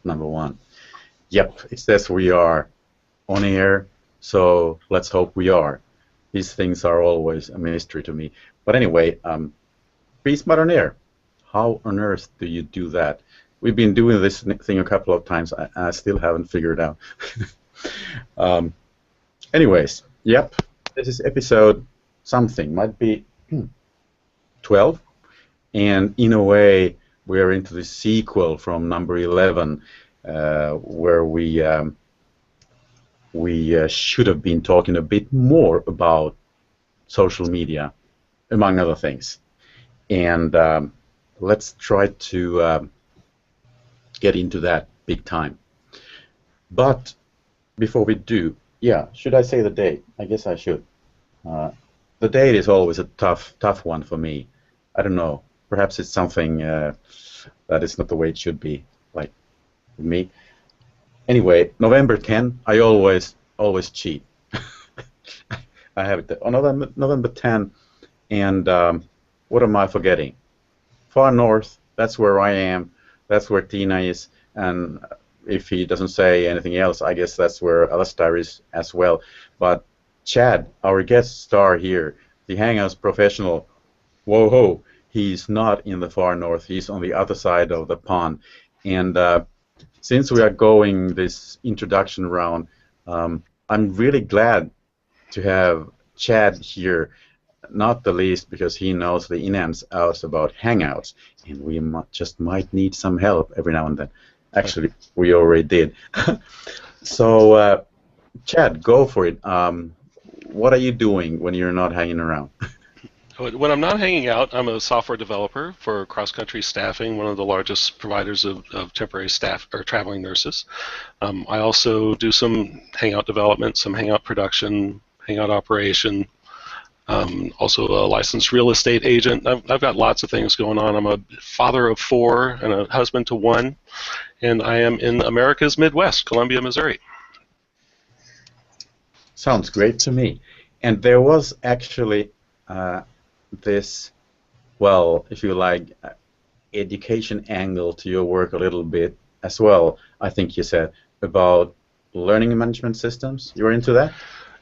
number 1. Yep, it says we are on air, so let's hope we are. These things are always a mystery to me. But anyway, be smart on air. How on earth do you do that? We've been doing this thing a couple of times, and I still haven't figured it out. Anyways, yep, this is episode something, might be 12, and in a way we're into the sequel from number 11, where we should have been talking a bit more about social media, among other things, and let's try to get into that big time. But before we do, yeah, should I say the date? I guess I should. The date is always a tough one for me. I don't know. Perhaps it's something that is not the way it should be, like with me. Anyway, November 10. I always cheat. I have it on November 10, and what am I forgetting? Far North. That's where I am. That's where Tina is, and if he doesn't say anything else, I guess that's where Alistair is as well. But Chad, our guest star here, the Hangouts professional, whoa-ho, he's not in the far north. He's on the other side of the pond. And since we are going this introduction round, I'm really glad to have Chad here, not the least because he knows the in and outs about Hangouts, and we just might need some help every now and then. Actually, we already did. So, Chad, go for it. What are you doing when you're not hanging around? When I'm not hanging out, I'm a software developer for cross-country staffing, one of the largest providers of temporary staff or traveling nurses. I also do some Hangout development, some Hangout production, Hangout operation. Also a licensed real estate agent. I've got lots of things going on. I'm a father of 4 and a husband to 1, and I am in America's Midwest, Columbia, Missouri. Sounds great to me. And there was actually this, well, if you like, education angle to your work a little bit as well, I think you said, about learning management systems. You were into that?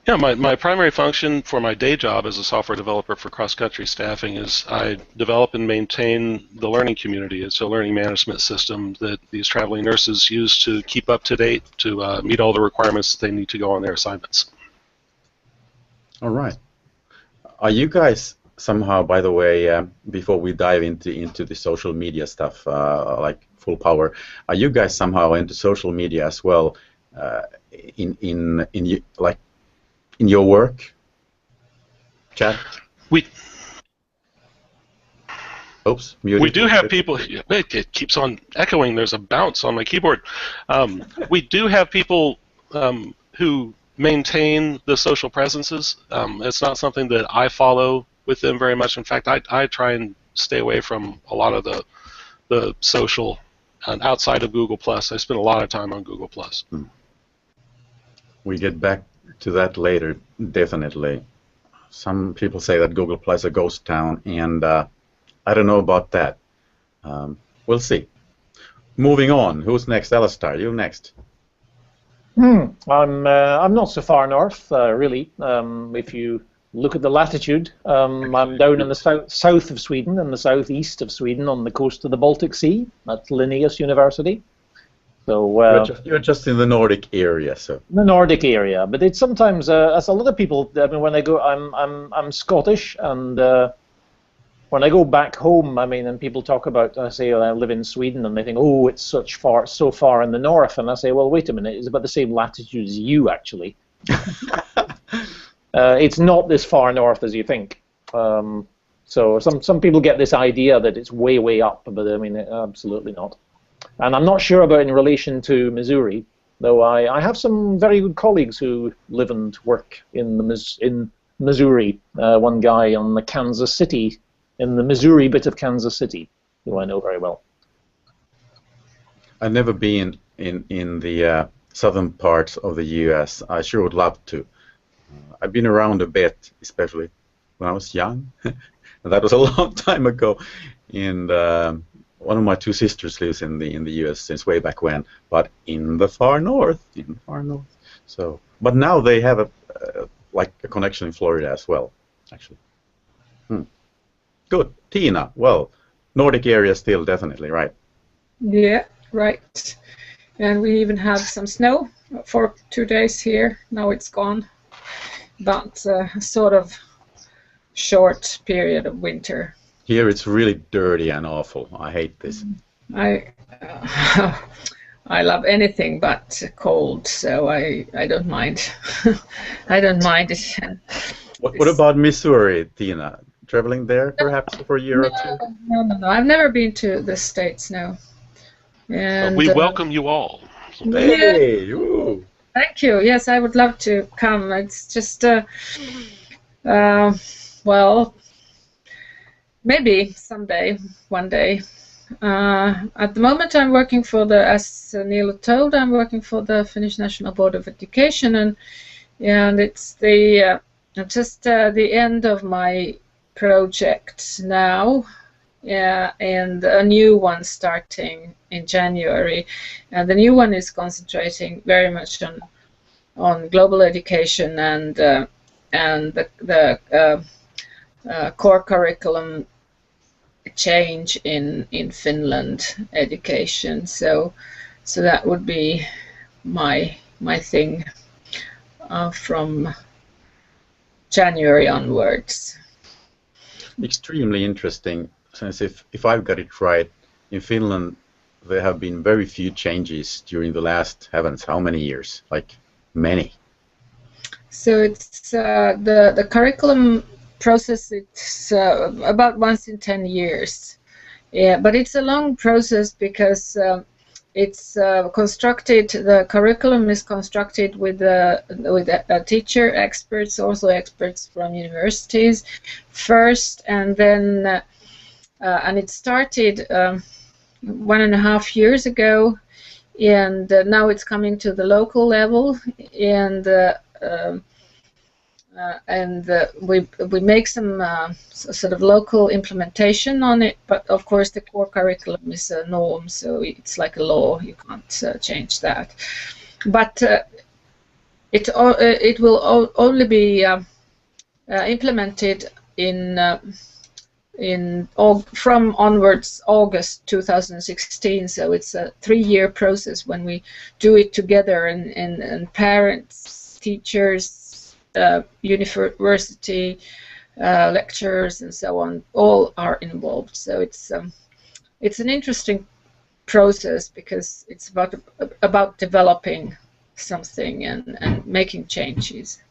Yeah, my primary function for my day job as a software developer for cross-country staffing is I develop and maintain the learning community. It's a learning management system that these traveling nurses use to keep up to date, to meet all the requirements that they need to go on their assignments. All right. Are you guys somehow, by the way, before we dive into the social media stuff, like full power, are you guys somehow into social media as well, in your work, Chad? Oops, muted. We do have people. It keeps on echoing. There's a bounce on my keyboard. We do have people who maintain the social presences. It's not something that I follow with them very much. In fact, I try and stay away from a lot of the social outside of Google+. I spend a lot of time on Google+. We get back to that later, definitely. Some people say that Google Play is a ghost town, and I don't know about that. We'll see. Moving on, who's next? Alistair, you next. I'm not so far north, really. If you look at the latitude, I'm down in the south of Sweden and the southeast of Sweden on the coast of the Baltic Sea at Linnaeus University. So you're just in the Nordic area, so. The Nordic area, but it's sometimes, as a lot of people, I mean, when I go, I'm Scottish, and when I go back home, I mean, and people talk about, I say, I live in Sweden, and they think, oh, it's so far in the north, and I say, well, wait a minute, it's about the same latitude as you, actually. It's not this far north as you think. So some people get this idea that it's way, way up, but I mean, absolutely not. And I'm not sure about in relation to Missouri, though I have some very good colleagues who live and work in Missouri. One guy on the Kansas City, in the Missouri bit of Kansas City, who I know very well. I've never been in the southern parts of the U.S. I sure would love to. I've been around a bit, especially when I was young. That was a long time ago. And one of my two sisters lives in the U.S. since way back when, but in the far north, So, but now they have like a connection in Florida as well, actually. Good, Tina. Well, Nordic area still definitely, right? Yeah, right. And we even had some snow for 2 days here. Now it's gone, but a sort of short period of winter. Here it's really dirty and awful. I hate this. I love anything but cold, so I don't mind. I don't mind it. What about Missouri, Tina? Traveling there perhaps for a year or two? No. I've never been to the States, no. And we welcome you all. Hey, yeah. Thank you. Yes, I would love to come. It's just, well, maybe someday, one day. At the moment, I'm working for as Neil told, I'm working for the Finnish National Board of Education, and it's just the end of my project now. Yeah, and a new one starting in January, and the new one is concentrating very much on global education and the core curriculum change in Finland education. So that would be my thing from January onwards. Extremely interesting. Since if I've got it right, in Finland there have been very few changes during the last heavens how many years? Like many. So it's the curriculum process. It's about once in 10 years. Yeah, but it's a long process because it's constructed. The curriculum is constructed with teacher experts, also experts from universities first, and then. And it started 1.5 years ago, and now it's coming to the local level, and we make some sort of local implementation on it. But of course, the core curriculum is a norm, so it's like a law. You can't change that. But it will only be implemented from onwards August 2016, so it's a 3-year process when we do it together, and parents, teachers, university lecturers, and so on, all are involved. So it's an interesting process because it's about developing something and making changes.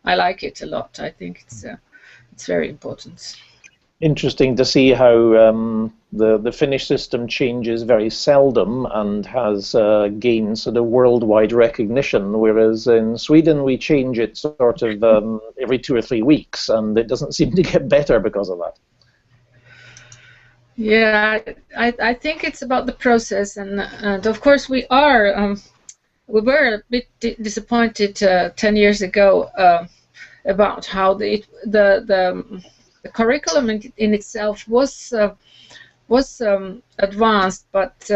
I like it a lot. I think it's very important. Interesting to see how the Finnish system changes very seldom and has gained sort of worldwide recognition, whereas in Sweden we change it sort of every 2 or 3 weeks, and it doesn't seem to get better because of that. Yeah, I think it's about the process, and of course we were a bit disappointed 10 years ago about how the curriculum in itself was advanced, but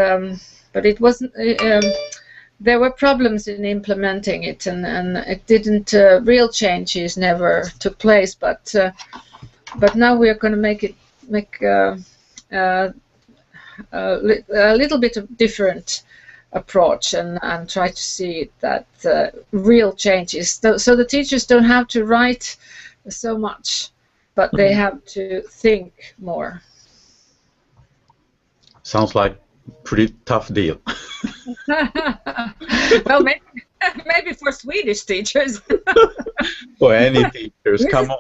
it wasn't. There were problems in implementing it, and it didn't. Real changes never took place. But now we are going to make a little bit of different approach and try to see that real changes. So the teachers don't have to write so much, but they have to think more. Sounds like a pretty tough deal. Well, maybe for Swedish teachers. For any teachers, come on.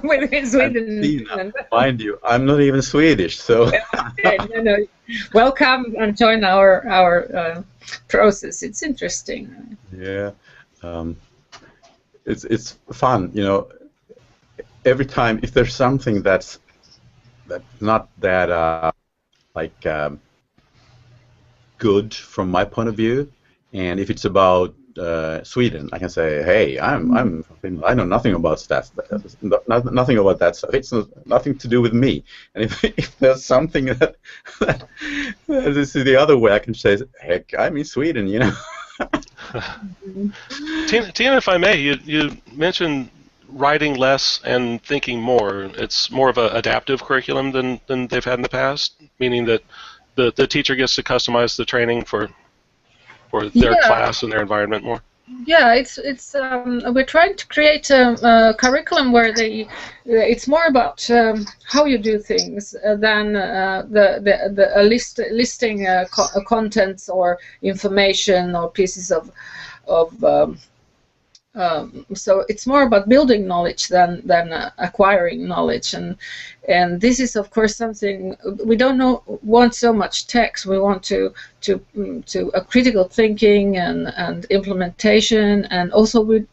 Within Sweden. Mind you, I'm not even Swedish, so. No. Welcome and join our process. It's interesting. Yeah, it's fun, you know. Every time, if there's something that's not that good from my point of view, and if it's about Sweden, I can say, hey, I'm from Finland. I know nothing about stats, nothing about that stuff. It's nothing to do with me. And if there's something that this is the other way, I can say, heck, I'm in Sweden, you know. Tina, if I may, you mentioned writing less and thinking more. It's more of an adaptive curriculum than they've had in the past, meaning that the teacher gets to customize the training for their class and their environment more. Yeah, it's we're trying to create a curriculum where it's more about how you do things than listing contents or information or pieces of so it's more about building knowledge than acquiring knowledge, and this is of course something we don't want so much text. We want to a critical thinking and implementation, and also we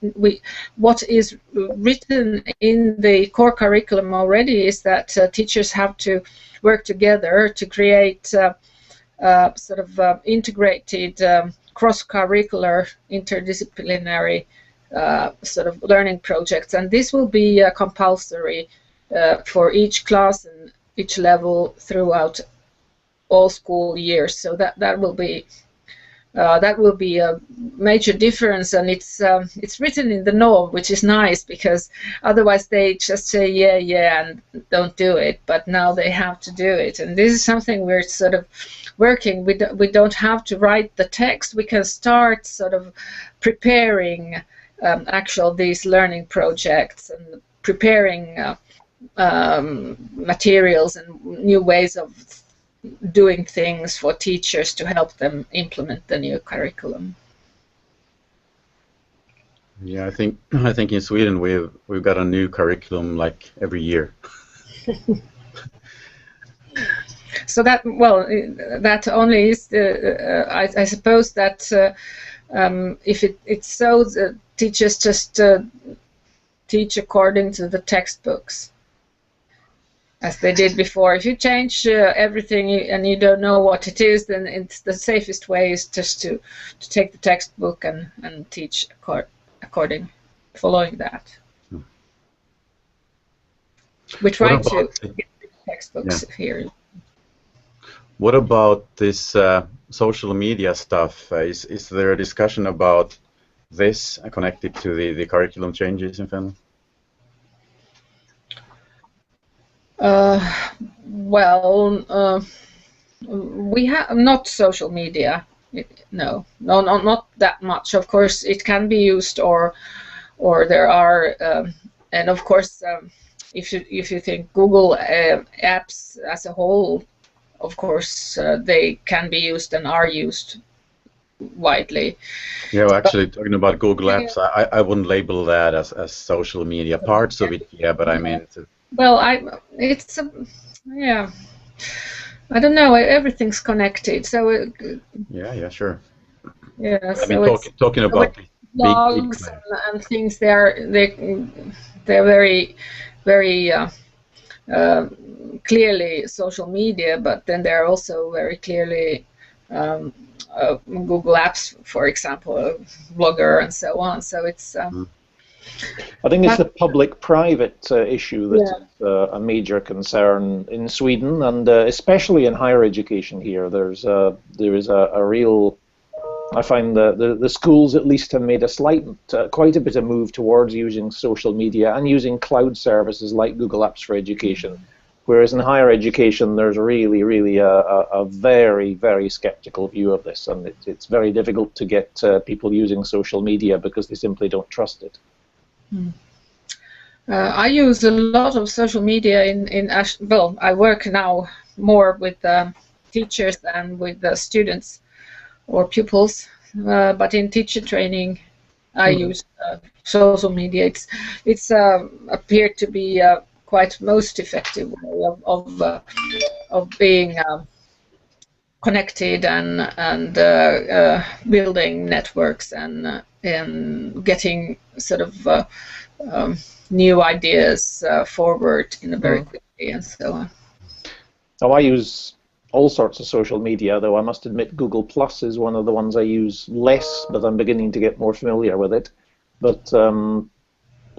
what is written in the core curriculum already is that teachers have to work together to create sort of integrated cross-curricular interdisciplinary sort of learning projects, and this will be compulsory for each class and each level throughout all school years. So that will be a major difference, and it's written in the norm, which is nice because otherwise they just say yeah and don't do it. But now they have to do it, and this is something we're sort of working. We don't have to write the text. We can start sort of preparing these learning projects and preparing materials and new ways of doing things for teachers to help them implement the new curriculum. Yeah, I think in Sweden we've got a new curriculum like every year. So that only is I suppose that if it's so teachers just teach according to the textbooks, as they did before. If you change everything and you don't know what it is, then it's the safest way is just to take the textbook and teach following that. We try to get textbooks here. What about this social media stuff? Is there a discussion about this connected to the curriculum changes in Finland? We have not social media. No, not that much. Of course, it can be used, or there are, and of course, if you think Google apps as a whole, of course, they can be used and are used widely. Yeah, well, actually, talking about Google Apps, I wouldn't label that as social media. Parts of it, yeah, but I mean. Well, I don't know. Everything's connected, so. Yeah, sure. Yeah, I mean, talking about blogs and things. They're very, very clearly social media, but then they're also very clearly Google Apps, for example, a blogger and so on. So it's. I think it's the public-private issue that's a major concern in Sweden, and especially in higher education here. There is a real. I find the schools at least have made quite a bit of move towards using social media and using cloud services like Google Apps for Education. Whereas in higher education, there's really a very, very skeptical view of this, and it's very difficult to get people using social media because they simply don't trust it. I use a lot of social media I work now more with teachers than with the students or pupils, but in teacher training I use social media. It's appeared to be quite most effective way of being connected and building networks and getting sort of new ideas forward in a very quickly and so on. I use all sorts of social media, though I must admit Google Plus is one of the ones I use less, but I'm beginning to get more familiar with it. But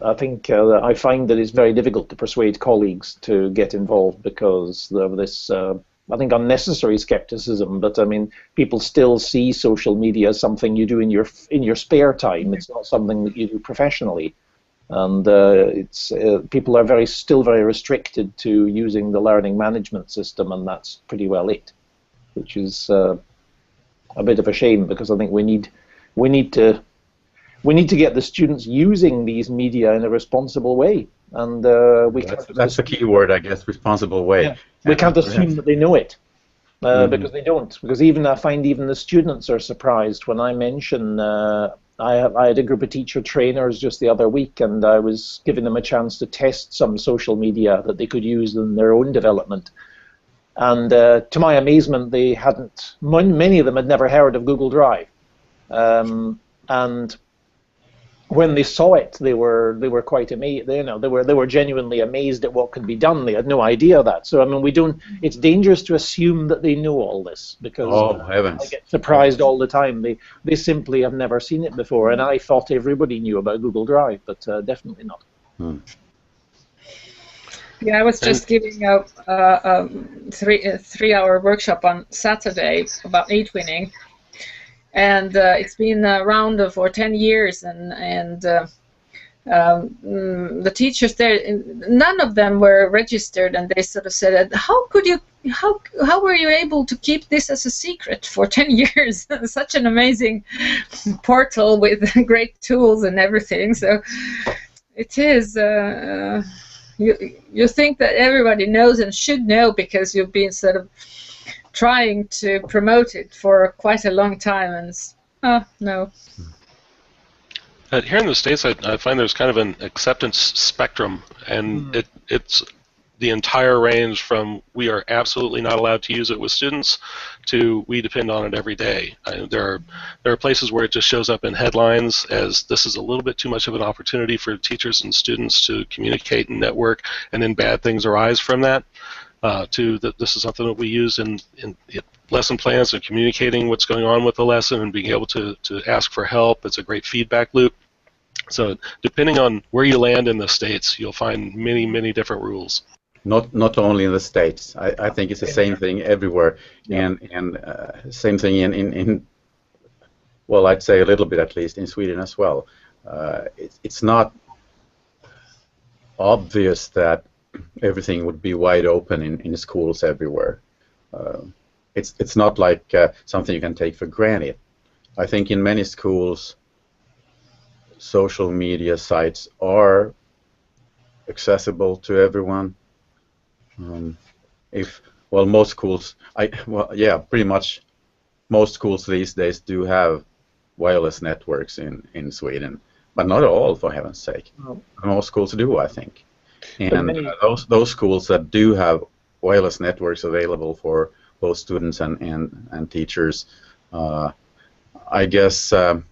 I think I find that it's very difficult to persuade colleagues to get involved because of this, I think, unnecessary skepticism. But I mean, people still see social media as something you do in your spare time. It's not something that you do professionally. And people are still very restricted to using the learning management system, and that's pretty well it, which is a bit of a shame, because I think we need to get the students using these media in a responsible way, and that's the key word, I guess, responsible way. Yeah. We can't assume that they know it. Because they don't. Because I find even the students are surprised when I mention. I had a group of teacher trainers just the other week, and I was giving them a chance to test some social media that they could use in their own development. And to my amazement, they hadn't. Many of them had never heard of Google Drive, and when they saw it, they were quite amazed. They were genuinely amazed at what could be done. They had no idea of that. So I mean, it's dangerous to assume that they know all this, because heavens. I get surprised all the time. They simply have never seen it before, and I thought everybody knew about Google Drive, but definitely not. Yeah, I was just giving a 3-hour workshop on Saturday about e-twinning. And it's been around for 10 years, and the teachers there, none of them were registered, and they sort of said, how were you able to keep this as a secret for 10 years? Such an amazing portal with great tools and everything. So it is, you think that everybody knows and should know, because you've been sort of trying to promote it for quite a long time, and no. Here in the States, I find there's kind of an acceptance spectrum, and it's the entire range from we are absolutely not allowed to use it with students to we depend on it every day. There are places where it just shows up in headlines as this is a little bit too much of an opportunity for teachers and students to communicate and network, and then bad things arise from that. To that this is something that we use in lesson plans and communicating what's going on with the lesson and being able to ask for help. It's a great feedback loop. So depending on where you land in the States, you'll find many, many different rules. Not only in the States. I think it's the same thing everywhere, and same thing in well, I'd say a little bit at least in Sweden as well. It's not obvious that everything would be wide open in schools everywhere. It's not like something you can take for granted. I think in many schools, social media sites are accessible to everyone. Most schools, pretty much most schools these days do have wireless networks in Sweden, but not all, for heaven's sake. No. Most schools do, I think. And those schools that do have wireless networks available for both students and teachers, I guess I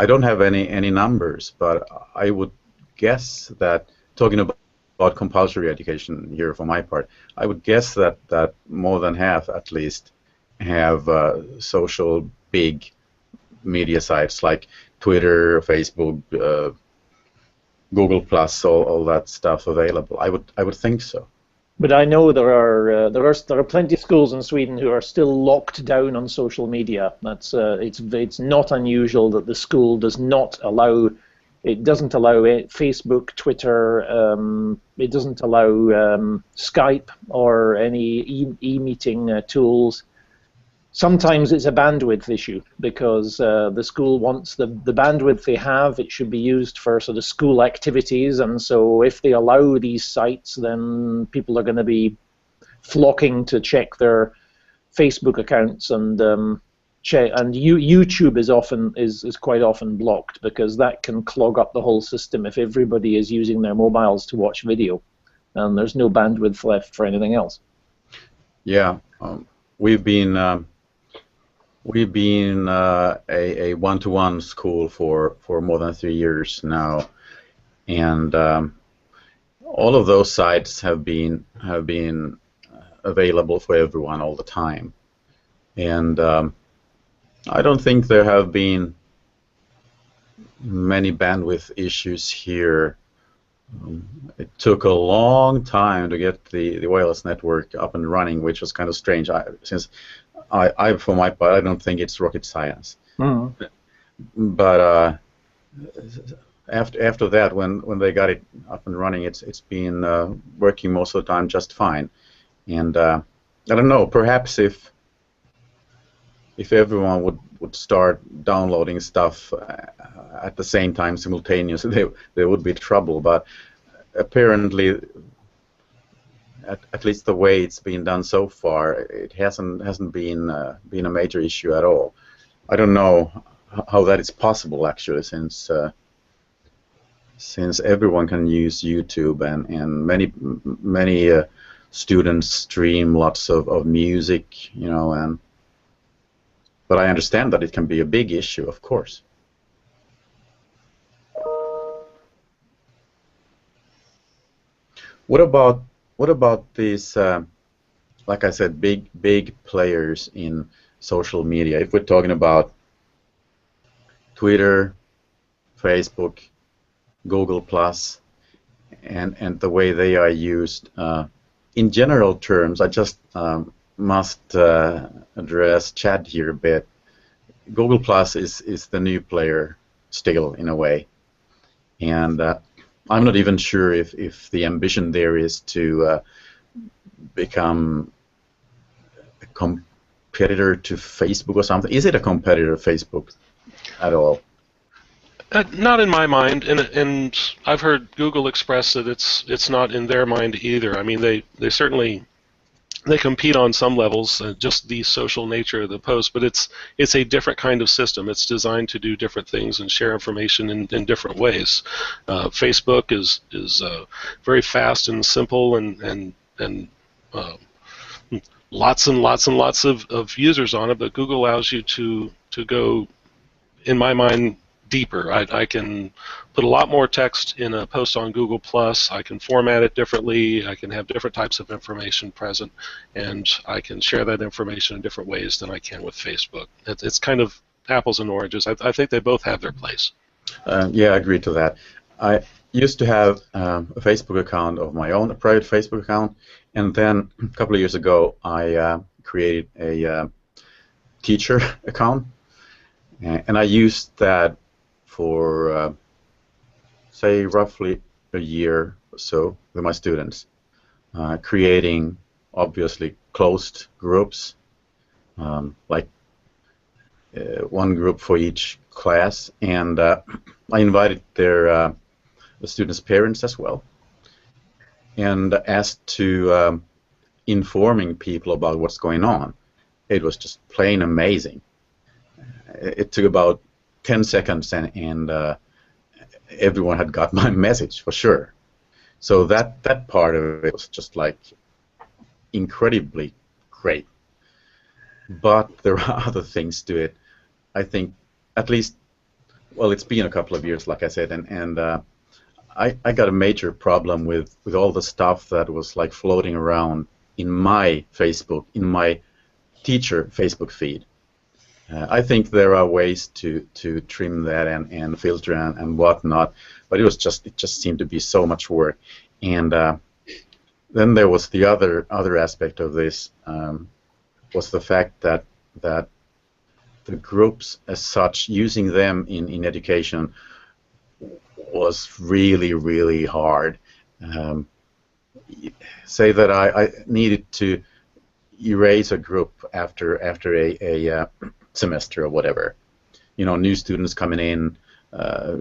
don't have any numbers, but I would guess that, talking about compulsory education here for my part, I would guess that more than half at least have social big media sites like Twitter, Facebook, Google Plus, all that stuff available. I would think so. But I know there are plenty of schools in Sweden who are still locked down on social media. That's it's not unusual that the school doesn't allow Facebook, Twitter, it doesn't allow Skype or any e-meeting tools. Sometimes it's a bandwidth issue, because the school wants the bandwidth they have. It should be used for sort of school activities, and so if they allow these sites, then people are going to be flocking to check their Facebook accounts, and YouTube is quite often blocked, because that can clog up the whole system if everybody is using their mobiles to watch video, and there's no bandwidth left for anything else. Yeah, we've been a one-to-one school for more than 3 years now, and all of those sites have been available for everyone all the time. And I don't think there have been many bandwidth issues here. It took a long time to get the wireless network up and running, which was kind of strange. Since for my part, I don't think it's rocket science. But after that, when they got it up and running, it's been working most of the time just fine. And I don't know, perhaps if everyone would start downloading stuff at the same time simultaneously, there would be trouble. But apparently, at least the way it's been done so far, it hasn't been a major issue at all. I don't know how that is possible, actually, since everyone can use YouTube and many students stream lots of music, you know, but I understand that it can be a big issue, of course. What about these, like I said, big players in social media? If we're talking about Twitter, Facebook, Google Plus, and the way they are used, in general terms, I just must address Chad here a bit. Google Plus is the new player still, in a way, and I'm not even sure if the ambition there is to become a competitor to Facebook or something. Is it a competitor to Facebook at all? Not in my mind, and I've heard Google express that it's not in their mind either. I mean, they certainly compete on some levels, just the social nature of the post, but it's a different kind of system. It's designed to do different things and share information in different ways. Facebook is very fast and simple and lots and lots of users on it, but Google allows you to go, in my mind, deeper. I can put a lot more text in a post on Google Plus. I can format it differently. I can have different types of information present, and I can share that information in different ways than I can with Facebook. It's kind of apples and oranges. I think they both have their place. Yeah, I agree to that. I used to have a Facebook account of my own, a private Facebook account, and then a couple of years ago I created a teacher account, and I used that for say roughly a year or so with my students, creating obviously closed groups, like one group for each class, and I invited the students' parents as well, and asked to informing people about what's going on. It was just plain amazing. It took about 10 seconds and everyone had got my message for sure. So that part of it was just like incredibly great. But there are other things to it. I think at least, well, it's been a couple of years, like I said, and I got a major problem with all the stuff that was like floating around in my Facebook, in my teacher Facebook feed. I think there are ways to trim that and filter and whatnot, but it just seemed to be so much work. And then there was the other aspect of this, was the fact that the groups as such, using them in education was really hard. Say that I needed to erase a group after a semester or whatever. You know, new students coming in,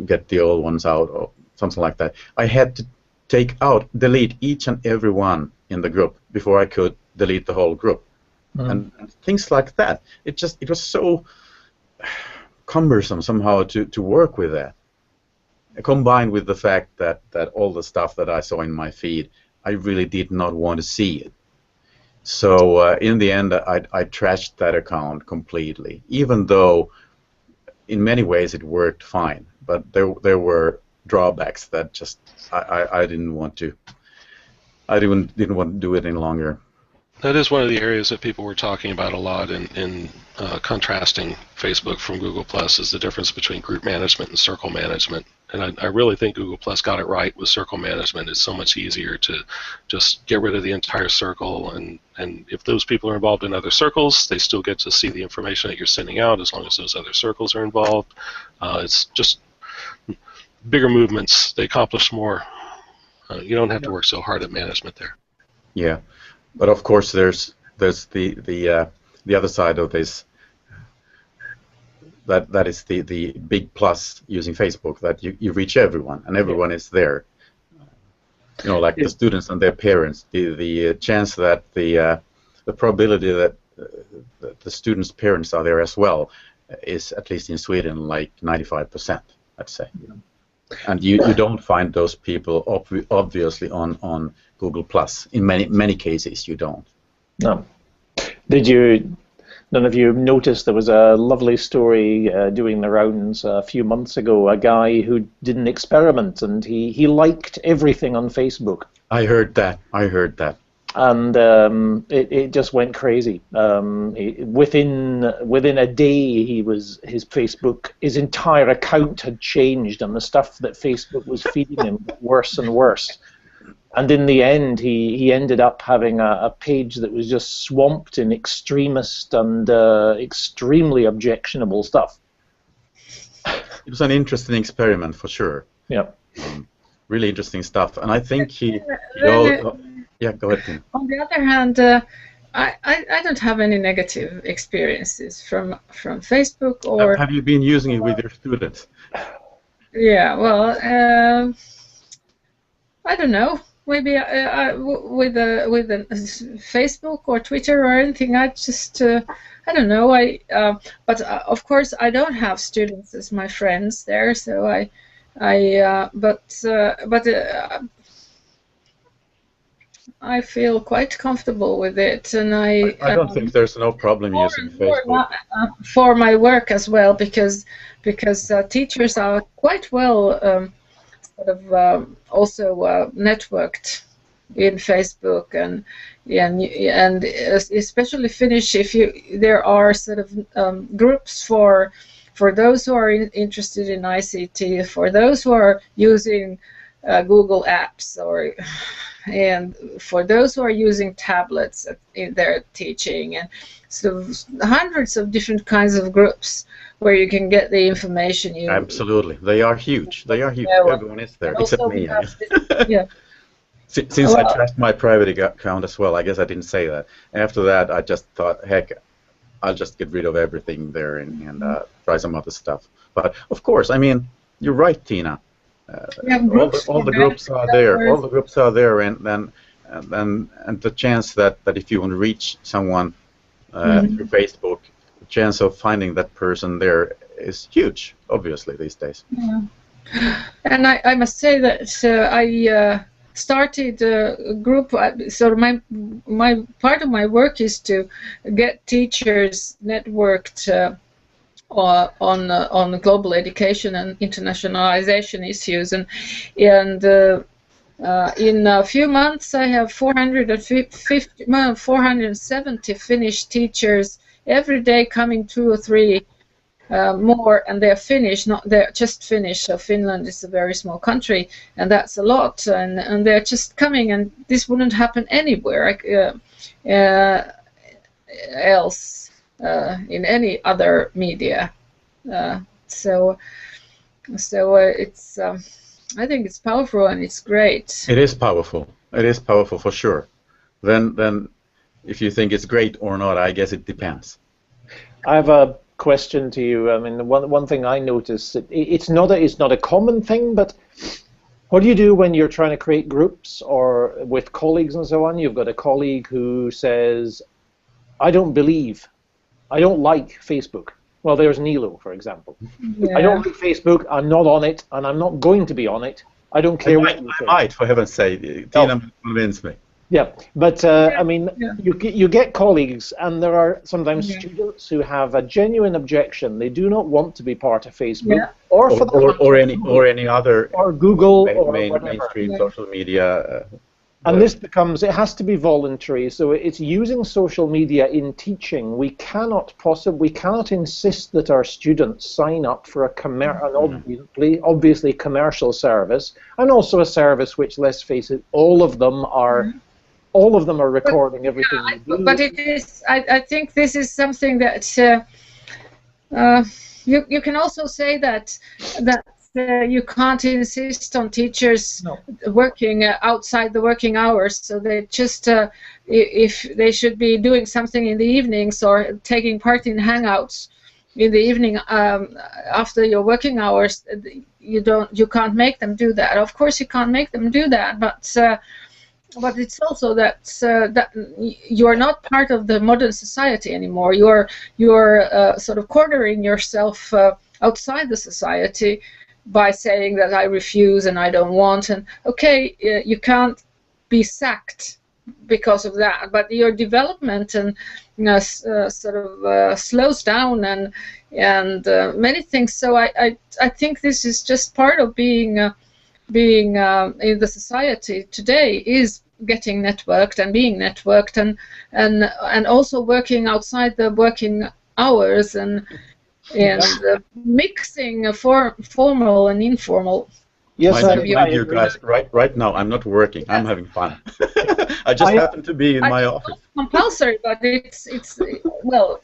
get the old ones out, or something like that. I had to delete each and every one in the group before I could delete the whole group. And things like that. It was so cumbersome somehow to work with that. Combined with the fact that all the stuff that I saw in my feed, I really did not want to see it. So in the end, I trashed that account completely, even though in many ways it worked fine. But there were drawbacks that just I didn't want to. I didn't want to do it any longer. That is one of the areas that people were talking about a lot in contrasting Facebook from Google Plus, is the difference between group management and circle management. And I really think Google Plus got it right with circle management. It's so much easier to just get rid of the entire circle, and if those people are involved in other circles, they still get to see the information that you're sending out as long as those other circles are involved. It's just bigger movements. They accomplish more. You don't have to work so hard at management there. Yeah, but of course there's the other side of this. That is the big plus using Facebook, that you reach everyone and everyone is there. You know, like the students and their parents. The chance that the probability that the students' parents are there as well is, at least in Sweden, like 95%, I'd say. And you don't find those people obviously on Google Plus. In many cases, you don't. No. None of you noticed there was a lovely story doing the rounds a few months ago, a guy who did an experiment and he liked everything on Facebook. I heard that. And it just went crazy. Within a day, his entire account had changed, and the stuff that Facebook was feeding him got worse and worse. And in the end, he ended up having a page that was just swamped in extremist and extremely objectionable stuff. It was an interesting experiment for sure. Yeah. Really interesting stuff. And I think yeah, go ahead, Tim. On the other hand, I don't have any negative experiences from Facebook or. Have you been using it with your students? Yeah, well, I don't know. Maybe with Facebook or Twitter or anything. I just I don't know. But of course I don't have students as my friends there, so I feel quite comfortable with it, and I don't think there's no problem using Facebook for my work as well, because teachers are quite well sort of also networked in Facebook, and especially Finnish. There are sort of groups for those who are interested in ICT, for those who are using Google Apps, and for those who are using tablets in their teaching, and so hundreds of different kinds of groups where you can get the information you. Absolutely, they are huge. Yeah, everyone is there except me. Yeah. Since I trashed my private account as well, I guess I didn't say that. After that, I just thought, heck, I'll just get rid of everything there and try some other stuff. But of course, I mean, you're right, Tina. All the groups are there. All the groups are there, and the chance that if you want to reach someone through Facebook, the chance of finding that person there is huge, obviously, these days. Yeah. And I must say that I started a group. So my part of my work is to get teachers networked on global education and internationalization issues, and in a few months I have 470 Finnish teachers every day coming 2 or 3 more, and they're Finnish, they're just Finnish. So Finland is a very small country, and that's a lot, and they're just coming, and this wouldn't happen anywhere else in any other media. So it's I think it's powerful and it's great. It is powerful. It is powerful for sure. Then if you think it's great or not, I guess it depends. I have a question to you. I mean, one thing I notice, it's not a common thing, but what do you do when you're trying to create groups or with colleagues and so on? You've got a colleague who says, I don't like Facebook. Well, there's Nilo, for example. Yeah. I don't like Facebook, I'm not on it, and I'm not going to be on it. I don't care what you say. I might, for heaven's sake. Tina convinced me. Yeah, but I mean, you get colleagues, and there are sometimes students who have a genuine objection. They do not want to be part of Facebook, or any other or Google or mainstream social media And this becomes, it has to be voluntary, so it's using social media in teaching. We cannot insist that our students sign up for an obviously commercial service, and also a service which, let's face it, all of them are recording everything we do. But it is, I think this is something that you can also say that you can't insist on teachers working outside the working hours, so they just if they should be doing something in the evenings or taking part in hangouts in the evening after your working hours, you can't make them do that. Of course you can't make them do that, but it's also that that you are not part of the modern society anymore. You're sort of cornering yourself outside the society by saying that I refuse and I don't want, and okay, you can't be sacked because of that, but your development and sort of slows down and many things. So I think this is just part of being in the society today, is getting networked and being networked and also working outside the working hours and mixing formal and informal. Yes, my dear guys, right now I'm not working. I'm having fun. I just happen to be in my office. It's compulsory, but it's well.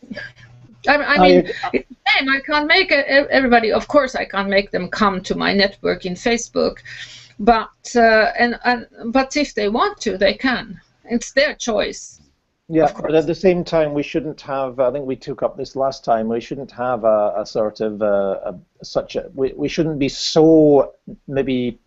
I mean, it's the same. I can't make everybody. Of course, I can't make them come to my network in Facebook, but but if they want to, they can. It's their choice. Yeah, but at the same time, we shouldn't have. I think we took up this last time. We shouldn't have a sort of we shouldn't be so maybe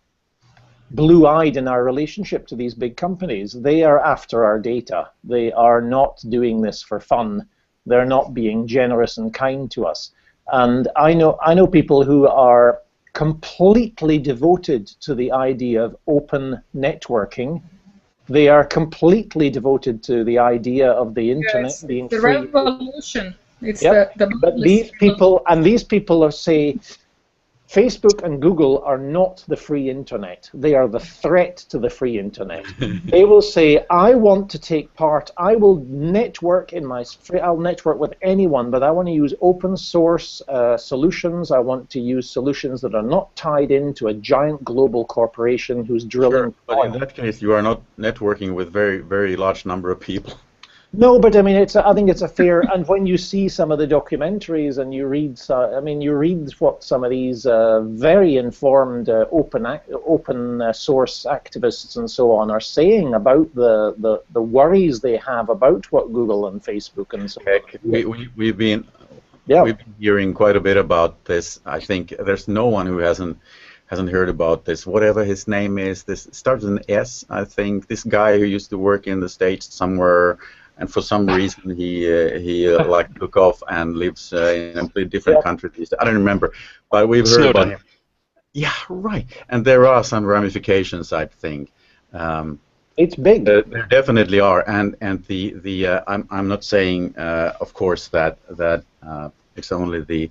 blue-eyed in our relationship to these big companies. They are after our data. They are not doing this for fun. They're not being generous and kind to us. And I know people who are completely devoted to the idea of open networking. They are completely devoted to the idea of the internet being the free. Revolution. It's but these people are say Facebook and Google are not the free internet. They are the threat to the free internet. They will say, I want to take part. I will network I'll network with anyone, but I want to use open source solutions. I want to use solutions that are not tied into a giant global corporation who's drilling. Sure, but in that case, you are not networking with very, very large number of people. No, but I mean, I think it's a fair. And when you see some of the documentaries and you read, you read what some of these very informed open source activists and so on are saying about the worries they have about what Google and Facebook and so on. We've been hearing quite a bit about this. I think there's no one who hasn't heard about this. Whatever his name is, this starts with an S. I think this guy who used to work in the States somewhere. And for some reason, he like took off and lives in a completely different country. I don't remember, but we've heard about him. Yeah, right. And there are some ramifications, I think. It's big. There definitely are, and I'm not saying, of course, that it's only the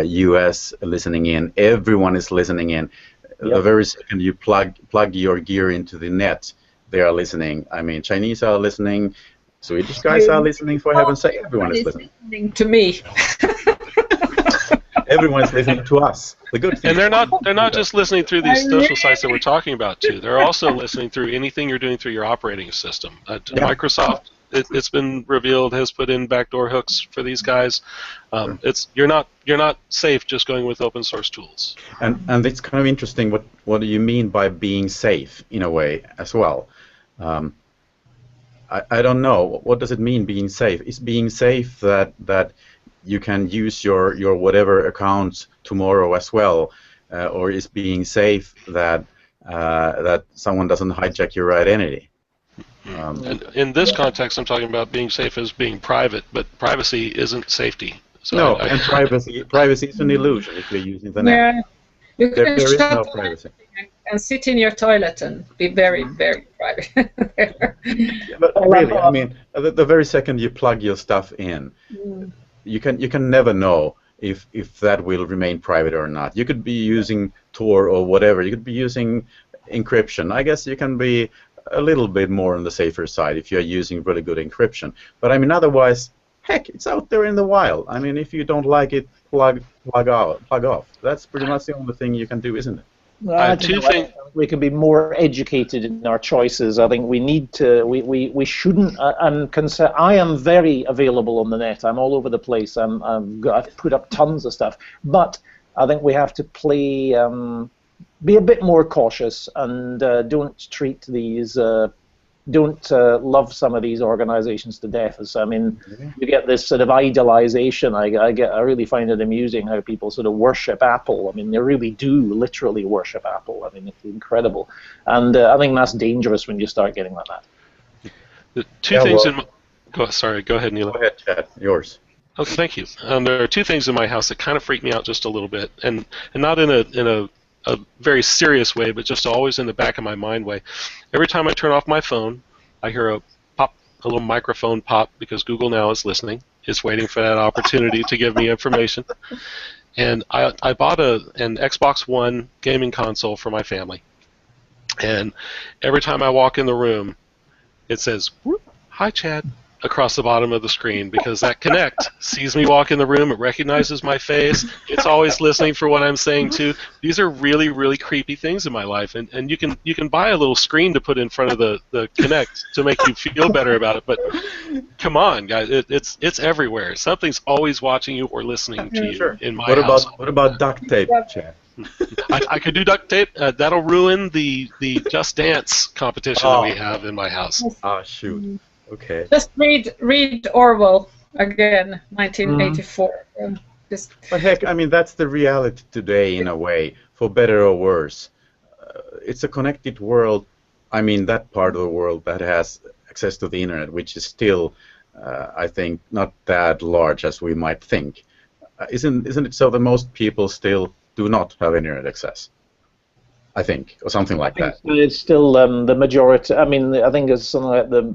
U.S. listening in. Everyone is listening in. The very second you plug your gear into the net, they are listening. I mean, Chinese are listening. Swedish guys are listening, for heaven's sake. Everyone is listening to me. Everyone is listening to us. The good thing. And they're not just listening through these social sites that we're talking about too. They're also listening through anything you're doing through your operating system. Microsoft, it's been revealed, has put in backdoor hooks for these guys. You're not safe just going with open source tools. And it's kind of interesting. What do you mean by being safe in a way as well? I don't know. What does it mean, being safe? Is being safe that you can use your whatever accounts tomorrow as well, or is being safe that someone doesn't hijack your identity? In this context, I'm talking about being safe as being private, but privacy isn't safety. So no, and privacy is an illusion if you're using the net. You can there is no privacy. And sit in your toilet and be very, very private. But really, I mean, the very second you plug your stuff in, you can never know if that will remain private or not. You could be using Tor or whatever. You could be using encryption. I guess you can be a little bit more on the safer side if you're using really good encryption. But I mean, otherwise, heck, it's out there in the wild. I mean, if you don't like it, plug off. That's pretty much the only thing you can do, isn't it? I have two things. We can be more educated in our choices. I think we need to. We shouldn't. I am very available on the net. I'm all over the place. I've put up tons of stuff. But I think we have to play. Be a bit more cautious and don't treat these. Don't love some of these organizations to death. I mean, you get this sort of idolization. I really find it amusing how people sort of worship Apple. I mean, they really do literally worship Apple. I mean, it's incredible. And I think that's dangerous when you start getting like that. The two things in sorry, go ahead, Neil. Go ahead, Chad. Yours. Okay, thank you. There are two things in my house that kind of freak me out just a little bit, and not in a very serious way, but just always in the back of my mind way. Every time I turn off my phone, I hear a pop, a little microphone pop, because Google now is listening. It's waiting for that opportunity to give me information. And I bought an Xbox One gaming console for my family. And every time I walk in the room, it says, "Hi, Chad," across the bottom of the screen, because that Kinect sees me walk in the room, it recognizes my face, it's always listening for what I'm saying too. These are really, really creepy things in my life, and you can buy a little screen to put in front of the Kinect to make you feel better about it, but come on, guys, it's everywhere. Something's always watching you or listening to you in my house. What about duct tape, Chad? I could do duct tape. That'll ruin the Just Dance competition that we have in my house. Ah, shoot. Okay. Just read Orwell again, 1984. But heck, I mean, that's the reality today in a way, for better or worse. It's a connected world. I mean, that part of the world that has access to the internet, which is still, I think, not that large as we might think. Isn't it so that most people still do not have internet access? I think, or something like that. It's still the majority. I mean, I think it's something like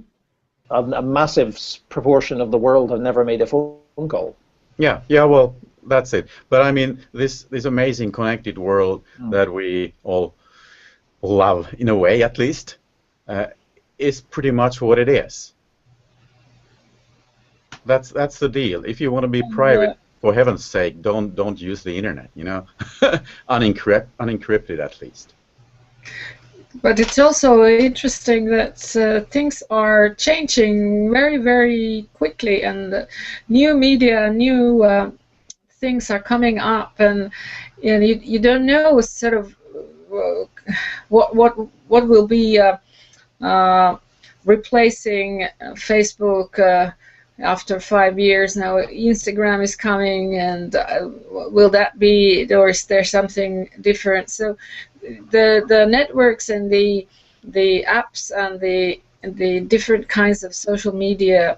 a massive proportion of the world have never made a phone call. Yeah, well, that's it. But I mean, this amazing connected world that we all love, in a way at least, is pretty much what it is. That's the deal. If you want to be private, for heaven's sake, don't use the internet. You know, unencrypted at least. But it's also interesting that things are changing very, very quickly, and new media, new things are coming up, and you don't know sort of what will be replacing Facebook after 5 years. Now Instagram is coming, and will that be, or is there something different? So the networks and the apps and the different kinds of social media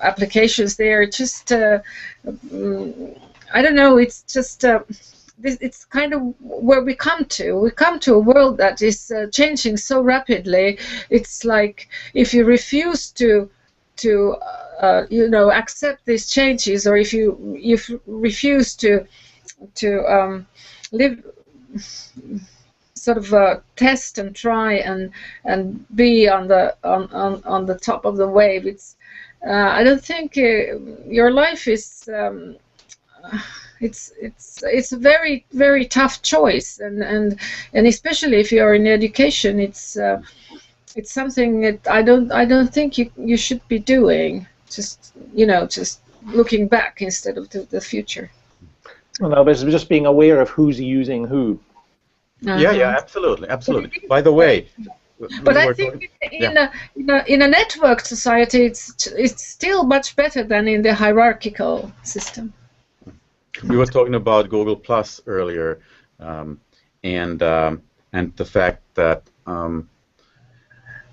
applications, they are just I don't know, it's just it's kind of where we come to a world that is changing so rapidly. It's like if you refuse to accept these changes, or if you refuse to live, sort of test and try and be on the top of the wave. It's I don't think your life is. It's a very, very tough choice, and especially if you're in education, it's something that I don't think you should be doing. Just looking back instead of the future. Well, no, but it's just being aware of who's using who. Yeah, absolutely. By the way, but I think in a networked society, it's still much better than in the hierarchical system. We were talking about Google Plus earlier, and the fact that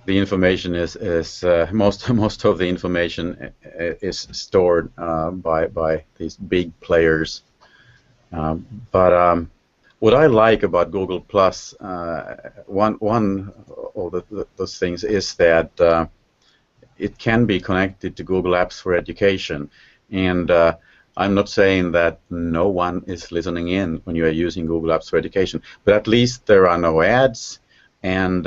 the information is most of the information is stored by these big players. But what I like about Google Plus, one of those things is that it can be connected to Google Apps for Education, and I'm not saying that no one is listening in when you are using Google Apps for Education, but at least there are no ads, and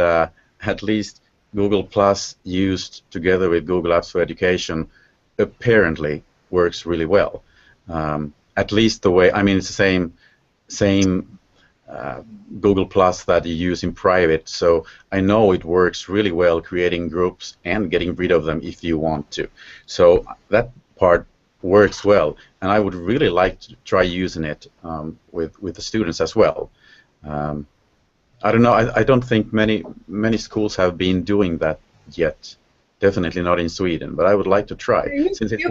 at least Google Plus used together with Google Apps for Education apparently works really well. At least the way, I mean, it's the same Google Plus that you use in private, so I know it works really well creating groups and getting rid of them if you want to. So that part works well, and I would really like to try using it with the students as well. I don't know. I don't think many schools have been doing that yet. Definitely not in Sweden, but I would like to try since it's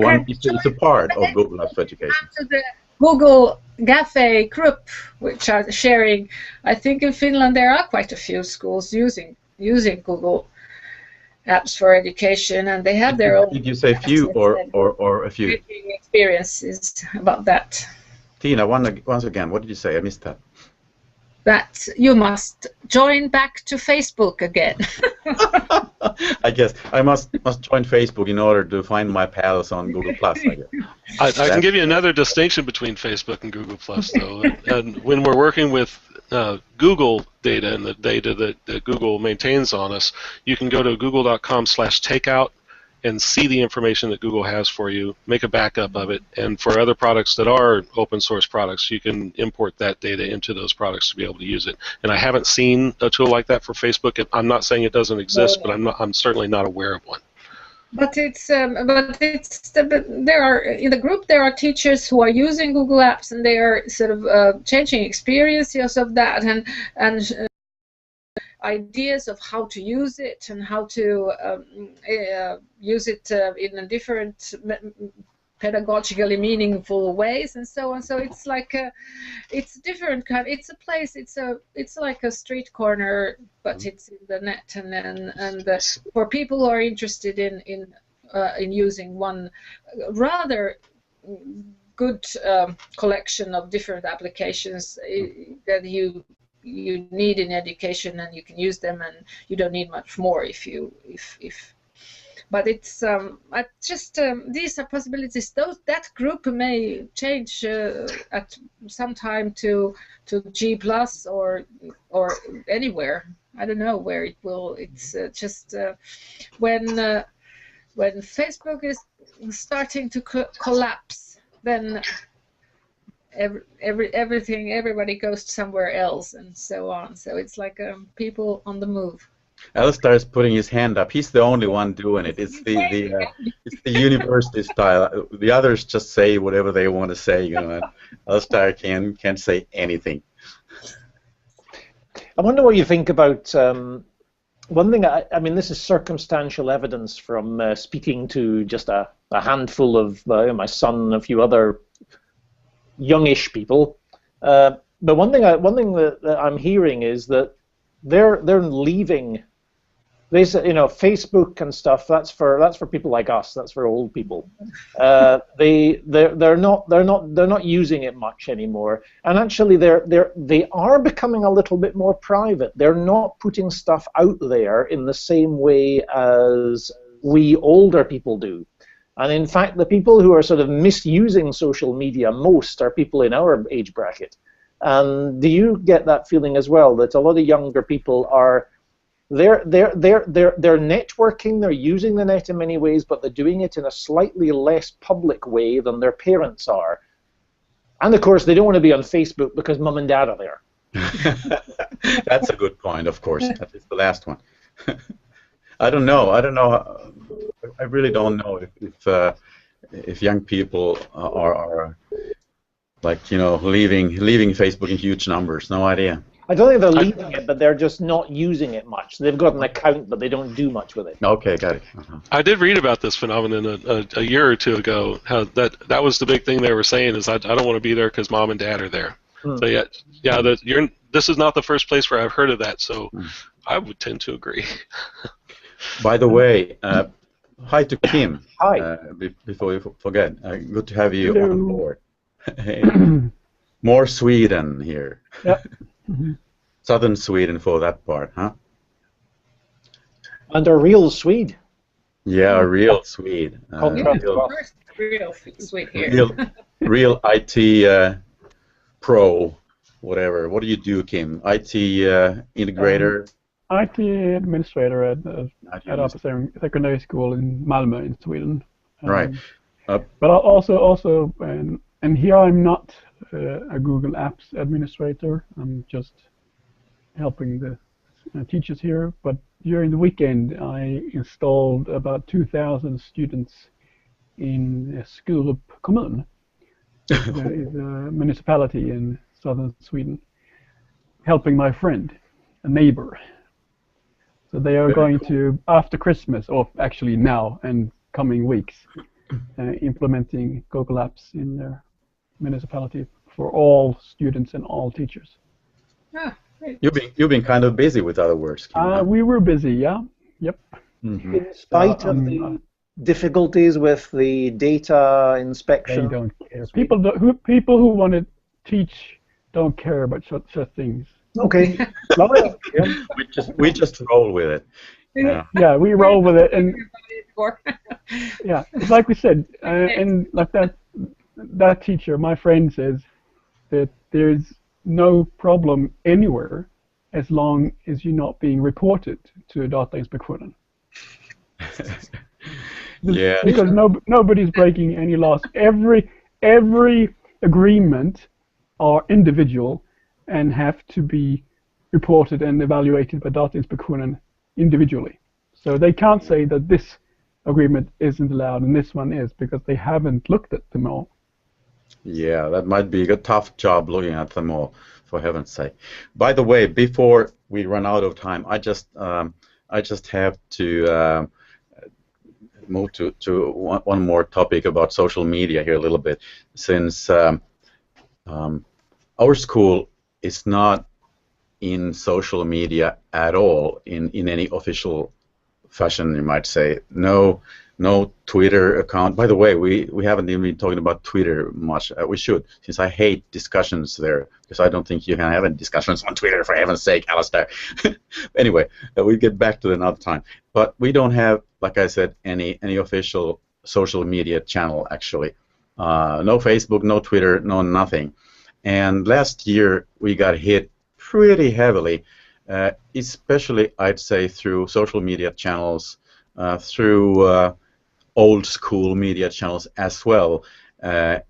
a part of Google Apps for Education. To the Google Cafe group, which are sharing. I think in Finland there are quite a few schools using Google Apps for Education, and they have their own. Did you say few or a few? Experiences about that. Tina, once again, what did you say? I missed that. That you must join back to Facebook again. I guess I must join Facebook in order to find my pals on Google Plus. I guess. I can give you another distinction between Facebook and Google Plus, though. And when we're working with Google data and the data that Google maintains on us, you can go to google.com/takeout and see the information that Google has for you, make a backup of it, and for other products that are open source products, you can import that data into those products to be able to use it. And I haven't seen a tool like that for Facebook. I'm not saying it doesn't exist, but I'm certainly not aware of one. But there are in the group there are teachers who are using Google Apps, and they are sort of changing experiences of that and ideas of how to use it and how to use it in a different pedagogically meaningful ways and so on. So it's like it's different kind. It's a place. It's like a street corner, but it's in the net. And for people who are interested in using one rather good collection of different applications that you need in education, and you can use them, and you don't need much more but it's just these are possibilities. That group may change at some time to G+ or anywhere. I don't know where it will. It's just when Facebook is starting to collapse, then everybody goes somewhere else and so on. So it's like people on the move. Alistair is putting his hand up. He's the only one doing it. It's the university style. The others just say whatever they want to say. You know, Alistair can't say anything. I wonder what you think about one thing. I mean, this is circumstantial evidence from speaking to just a handful of my son and a few other youngish people, but one thing that I'm hearing is that they're leaving. They say, Facebook and stuff. That's for people like us. That's for old people. They're not using it much anymore. And actually, they are becoming a little bit more private. They're not putting stuff out there in the same way as we older people do. And in fact, the people who are sort of misusing social media most are people in our age bracket. And do you get that feeling as well, that a lot of younger people are they're networking, they're using the net in many ways, but they're doing it in a slightly less public way than their parents are. And of course, they don't want to be on Facebook because mum and dad are there. That's a good point, of course. That is the last one. I don't know. I really don't know if young people are like leaving Facebook in huge numbers. No idea. I don't think they're leaving it, but they're just not using it much. They've got an account, but they don't do much with it. Okay, got it. I did read about this phenomenon a year or two ago. How that was the big thing they were saying is I don't want to be there because mom and dad are there. So this is not the first place where I've heard of that. So I would tend to agree. By the way, hi to Kim. Hi. Before we forget, good to have you on board. More Sweden here. Yep. Southern Sweden for that part, huh? And a real Swede. Yeah, a real Swede. Real Swede here. real IT pro, whatever. What do you do, Kim? IT integrator? IT administrator at a secondary school in Malmö in Sweden. Right. But also, and here I'm not a Google Apps administrator. I'm just helping the teachers here. But during the weekend, I installed about 2,000 students in Skurup kommun. There is a municipality in southern Sweden, helping my friend, a neighbor. So they are going to, after Christmas, or actually now and coming weeks, implementing Google Apps in their municipality for all students and all teachers. Ah, great. You've been kind of busy, with other words. We were busy, yeah. Yep. Mm-hmm. In spite of the difficulties with the data inspection. They don't care. People who want to teach don't care about such things. Okay. Yeah. We just roll with it. Yeah, we roll with it, and yeah, it's like we said, and like that teacher, my friend, says that there's no problem anywhere as long as you're not being reported to Datainspektionen. Yeah. Because nobody's breaking any laws. Every agreement are individual and have to be reported and evaluated by Datainspektionen individually. So they can't say that this agreement isn't allowed and this one is, because they haven't looked at them all. Yeah, that might be a tough job looking at them all, for heaven's sake. By the way, before we run out of time, I just have to move to one more topic about social media here a little bit, since our school is not in social media at all in any official fashion, you might say. No Twitter account. By the way, we haven't even been talking about Twitter much. We should, since I hate discussions there, because I don't think you can have any discussions on Twitter, for heaven's sake, Alistair. Anyway, we'll get back to it another time. But we don't have, like I said, any official social media channel, actually. No Facebook, no Twitter, no nothing. And last year we got hit pretty heavily, especially, I'd say, through social media channels, through old school media channels as well,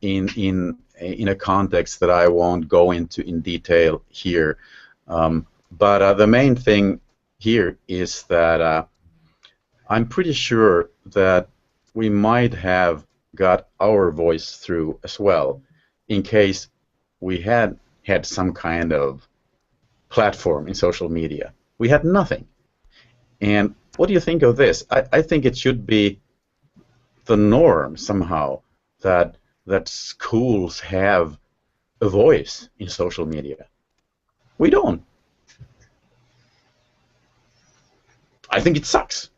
in a context that I won't go into in detail here. But the main thing here is that I'm pretty sure that we might have got our voice through as well, in case we had some kind of platform in social media. We had nothing. And what do you think of this? I think it should be the norm somehow that schools have a voice in social media. We don't. I think it sucks.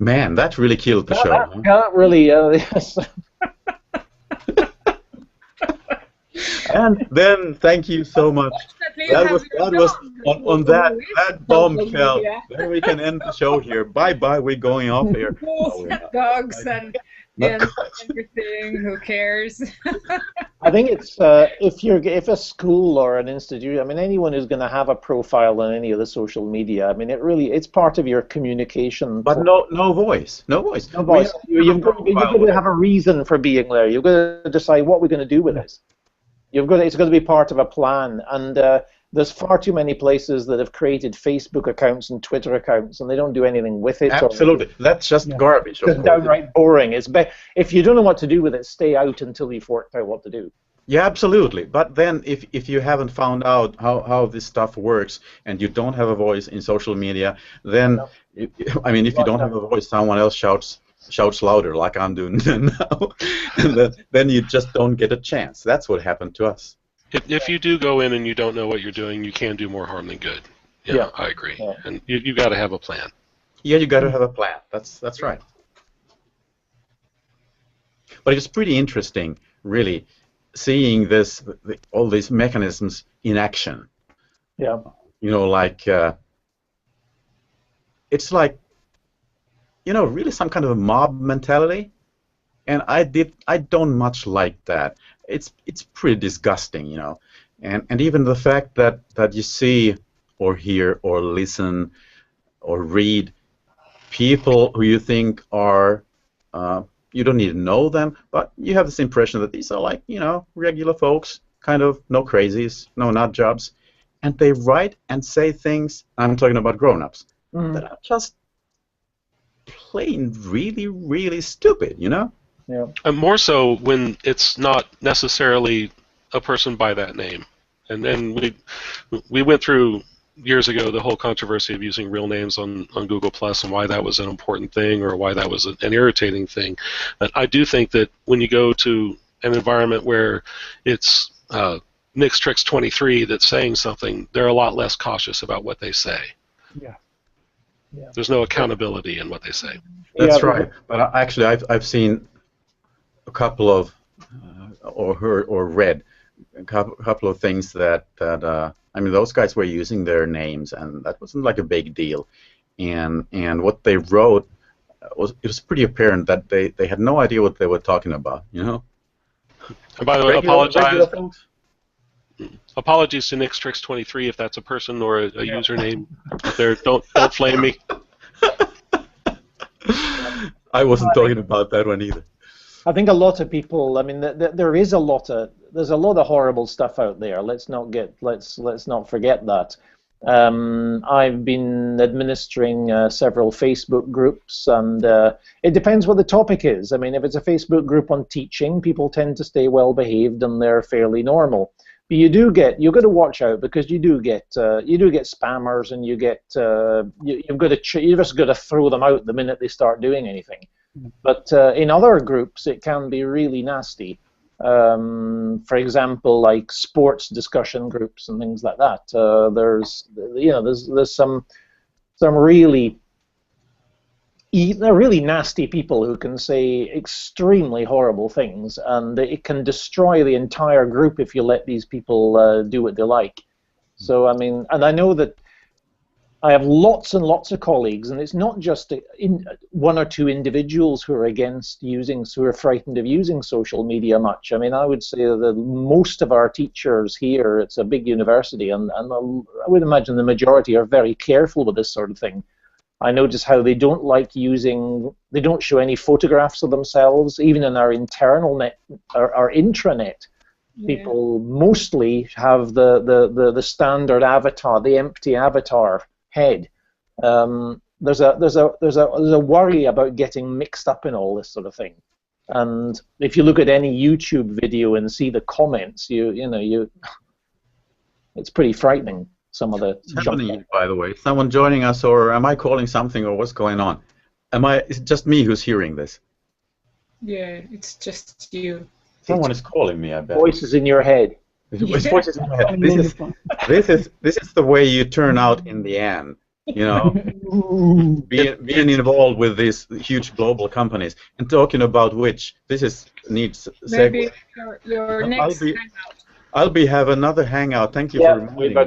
Man, that really killed the show. Huh? Can't really. Yes. And then, thank you so much. That was on that bombshell. Then we can end the show here. Bye bye. We're going off here. Dogs and everything. Who cares? I think it's if a school or an institute, I mean, anyone who's going to have a profile on any of the social media, I mean, it's part of your communication. But no voice. No voice. No voice. You've got to have a reason for being there. You've got to decide what we're going to do with this. It's going to be part of a plan, and there's far too many places that have created Facebook accounts and Twitter accounts, and they don't do anything with it. Absolutely, that's just garbage. It's downright boring. If you don't know what to do with it, stay out until you've worked out what to do. Yeah, absolutely. But then, if you haven't found out how this stuff works, and you don't have a voice in social media, then if you don't have a voice, someone else shouts louder, like I'm doing now, and then you just don't get a chance. That's what happened to us. If you do go in and you don't know what you're doing, you can do more harm than good. Yeah. I agree. Yeah. And you got to have a plan. Yeah, you got to have a plan. That's right. But it's pretty interesting, really, seeing all these mechanisms in action. Yeah. Like it's like, really some kind of a mob mentality. and I don't much like that. It's pretty disgusting, you know, and even the fact that you see or hear or listen or read people who you think are you don't need to know them, but you have this impression that these are like, you know, regular folks, kind of no crazies, no nut jobs, and they write and say things. I'm talking about grown-ups that are just plain really, really stupid, you know? Yeah. And more so when it's not necessarily a person by that name. And then we went through years ago the whole controversy of using real names on Google Plus and why that was an important thing or why that was an irritating thing. But I do think that when you go to an environment where it's Nixtrix23 that's saying something, they're a lot less cautious about what they say. Yeah. Yeah. There's no accountability in what they say. That's right. But actually, I've seen a couple of or heard or read a couple of things that I mean, those guys were using their names, and that wasn't like a big deal. And what they wrote was pretty apparent that they had no idea what they were talking about. You know. And by the way, regular folks. apologies to Nixtrix23 if that's a person or a username out there. Don't flame me. I wasn't talking about that one either. I think a lot of people. I mean, there's a lot of horrible stuff out there. Let's not forget that. I've been administering several Facebook groups, and it depends what the topic is. I mean, if it's a Facebook group on teaching, people tend to stay well behaved and they're fairly normal. But you've got to watch out, because you do get spammers, and you just got to throw them out the minute they start doing anything. But in other groups, it can be really nasty. For example, like sports discussion groups and things like that. There's some really nasty people who can say extremely horrible things, and it can destroy the entire group if you let these people do what they like. So, I mean, and I know that I have lots and lots of colleagues, and it's not just one or two individuals who are who are frightened of using social media much. I mean, I would say that most of our teachers here, it's a big university, and I would imagine the majority are very careful with this sort of thing. I notice how they don't they don't show any photographs of themselves, even in our internal net, our intranet. Yeah. People mostly have the standard avatar, the empty avatar head. There's a worry about getting mixed up in all this sort of thing. And if you look at any YouTube video and see the comments, it's pretty frightening. Some of the What's happening, by the way? Someone joining us, or am I calling something, or what's going on? Is it just me who's hearing this? Yeah, it's just you. Someone is calling me, I bet. Voices in your head. Voices in my head. This is the way you turn out in the end. You know, being involved with these huge global companies and talking about which needs maybe your next hangout. Have another hangout. Thank you for reminding me.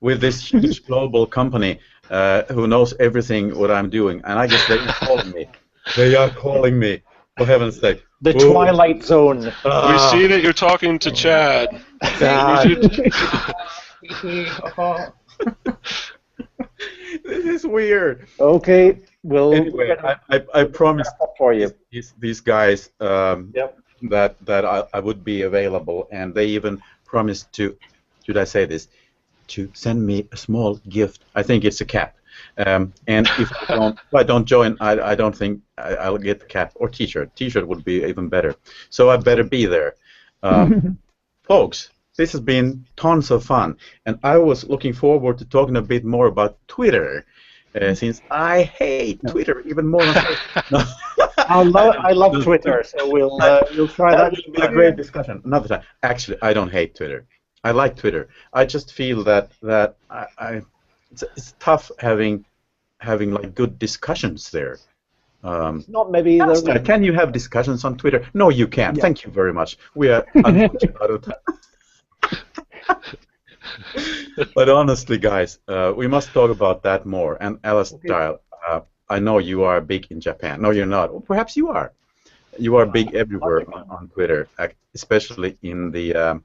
With this huge global company who knows everything what I'm doing, and I guess they are calling me. They are calling me, for heaven's sake. The Twilight Zone. We see that you're talking to Chad. This is weird. Okay, well. Anyway, I promised for you these guys that I would be available, and they even promised to. Should I say this? To send me a small gift. I think it's a cap. And if I don't join, I don't think I'll get the cap or T-shirt. T-shirt would be even better. So I better be there. Folks, this has been tons of fun, and I was looking forward to talking a bit more about Twitter, since I hate Twitter even more than Facebook. I love Twitter, so we'll try that. It will be a great discussion another time. Actually, I don't hate Twitter. I like Twitter. I just feel that it's tough having like good discussions there. Not maybe. Can you have discussions on Twitter? No, you can't. Yeah. Thank you very much. We are unfortunate out of time. But honestly, guys, we must talk about that more. And Alistair, I know you are big in Japan. No, you're not. Well, perhaps you are. you are big everywhere on Twitter, especially in the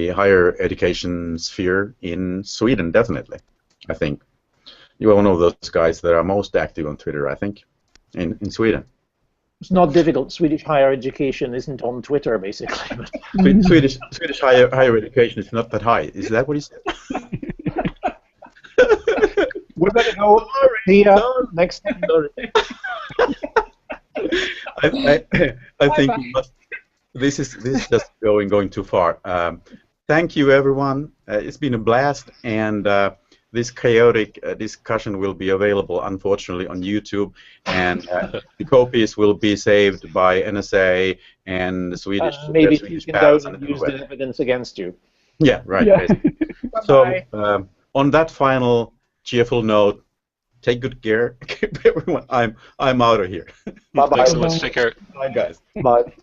higher education sphere in Sweden, definitely. I think you are one of those guys that are most active on Twitter, I think, in Sweden. It's not difficult. Swedish higher education isn't on Twitter, basically. Swedish higher education is not that high. Is that what he said? We're going to go here next time. I think we must, this is just going too far. Thank you, everyone. It's been a blast, and this chaotic discussion will be available, unfortunately, on YouTube, and the copies will be saved by NSA and the Swedish. Maybe Swedish you can go and use the evidence against you. Yeah, right. Yeah. So, on that final cheerful note, take good care, everyone. I'm out of here. Bye bye. Thanks so much. Take care. Bye, guys. Bye.